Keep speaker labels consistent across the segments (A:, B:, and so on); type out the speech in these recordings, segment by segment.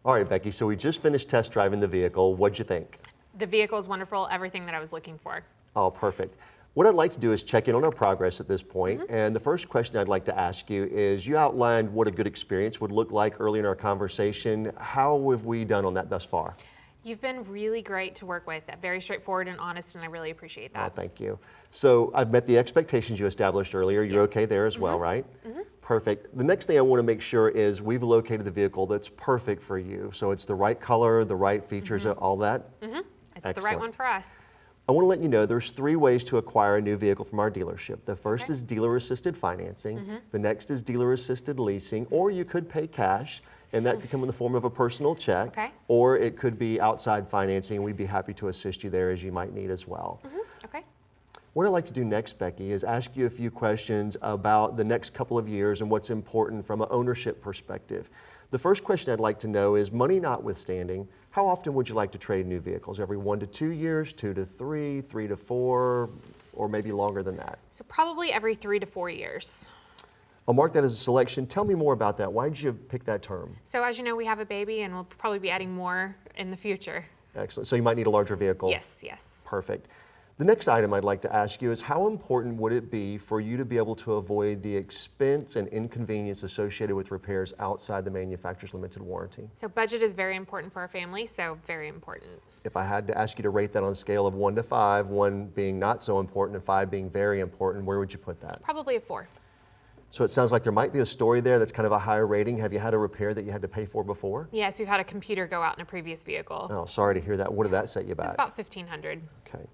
A: All right, Becky, so we just finished test driving the vehicle. What'd you think?
B: The vehicle is wonderful, everything that I was looking for.
A: Oh, perfect. What I'd like to do is check in on our progress at this point. And the first question I'd like to ask you is, you outlined what a good experience would look like early in our conversation. How have we done on that thus far?
B: You've been really great to work with, very straightforward and honest, and I really appreciate
A: Oh,
B: that.
A: thank you. So I've met the expectations you established earlier. You're
B: Yes.
A: okay there as well, right? Perfect. The next thing I want to make sure is we've located the vehicle that's perfect for you. So it's the right color, the right features, all that.
B: It's the
A: Excellent.
B: right one for us.
A: I want to let you know there's 3 ways to acquire a new vehicle from our dealership. The first
B: Okay.
A: is dealer-assisted financing. The next is dealer-assisted leasing, or you could pay cash, and that could come in the form of a personal check,
B: Okay.
A: or it could be outside financing. We'd be happy to assist you there as you might need as well.
B: Okay.
A: What I'd like to do next, Becky, is ask you a few questions about the next couple of years and what's important from an ownership perspective. The first question I'd like to know is, money notwithstanding, how often would you like to trade new vehicles? Every 1 to 2 years, 2 to 3, 3 to 4, or maybe longer than that?
B: So probably every 3 to 4 years.
A: I'll mark that as a selection. Tell me more about that. Why did you pick that term?
B: So as you know, we have a baby and we'll probably be adding more in the future.
A: Excellent. So you might need a larger vehicle?
B: Yes, yes.
A: Perfect. The next item I'd like to ask you is, how important would it be for you to be able to avoid the expense and inconvenience associated with repairs outside the manufacturer's limited warranty?
B: So budget is very important for our family, so very important.
A: If I had to ask you to rate that on a scale of 1 to 5, 1 being not so important and 5 being very important, where would you put that?
B: Probably a 4.
A: So it sounds like there might be a story there that's kind of a higher rating. Have you had a repair that you had to pay for before?
B: Yes, we've had a computer go out in a previous vehicle.
A: Oh, sorry to hear that. What did that set you back?
B: It's about $1,500.
A: Okay.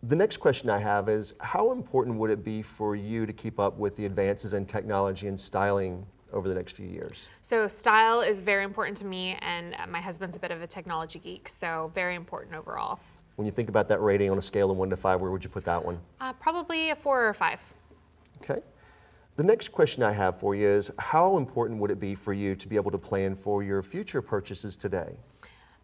A: The next question I have is, how important would it be for you to keep up with the advances in technology and styling over the next few years?
B: So style is very important to me, and my husband's a bit of a technology geek, so very important overall.
A: When you think about that rating on a scale of 1 to 5, where would you put that one?
B: Probably a 4 or a 5.
A: Okay. The next question I have for you is, how important would it be for you to be able to plan for your future purchases today?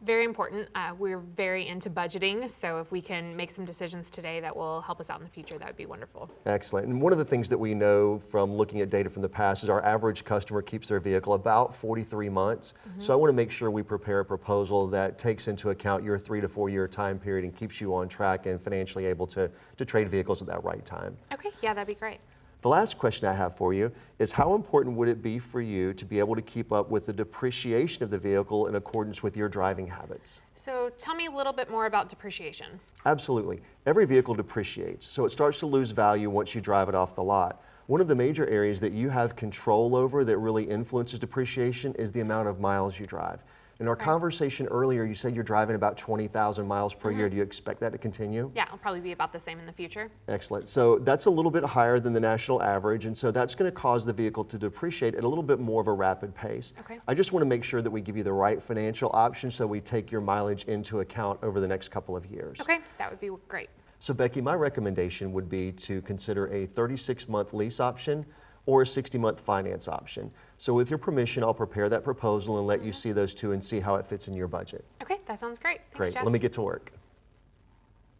B: Very important. We're very into budgeting, so if we can make some decisions today that will help us out in the future, that would be wonderful.
A: Excellent. And one of the things that we know from looking at data from the past is our average customer keeps their vehicle about 43 months. So I want to make sure we prepare a proposal that takes into account your 3 to 4 year time period and keeps you on track and financially able to trade vehicles at that right time.
B: Okay, yeah, that'd be great.
A: The last question I have for you is, how important would it be for you to be able to keep up with the depreciation of the vehicle in accordance with your driving habits?
B: So tell me a little bit more about depreciation.
A: Absolutely. Every vehicle depreciates, so it starts to lose value once you drive it off the lot. One of the major areas that you have control over that really influences depreciation is the amount of miles you drive. In our conversation earlier, you said you're driving about 20,000 miles per year. Do you expect that to continue?
B: Yeah, it'll probably be about the same in the future.
A: Excellent. So that's a little bit higher than the national average, and so that's going to cause the vehicle to depreciate at a little bit more of a rapid pace.
B: Okay.
A: I just want to make sure that we give you the right financial option so we take your mileage into account over the next couple of years.
B: Okay, that would be great.
A: So Becky, my recommendation would be to consider a 36-month lease option or a 60-month finance option. So with your permission, I'll prepare that proposal and let you see those two and see how it fits in your budget.
B: Okay, that sounds great. Thanks,
A: Great.
B: Jeff.
A: Let me get to work.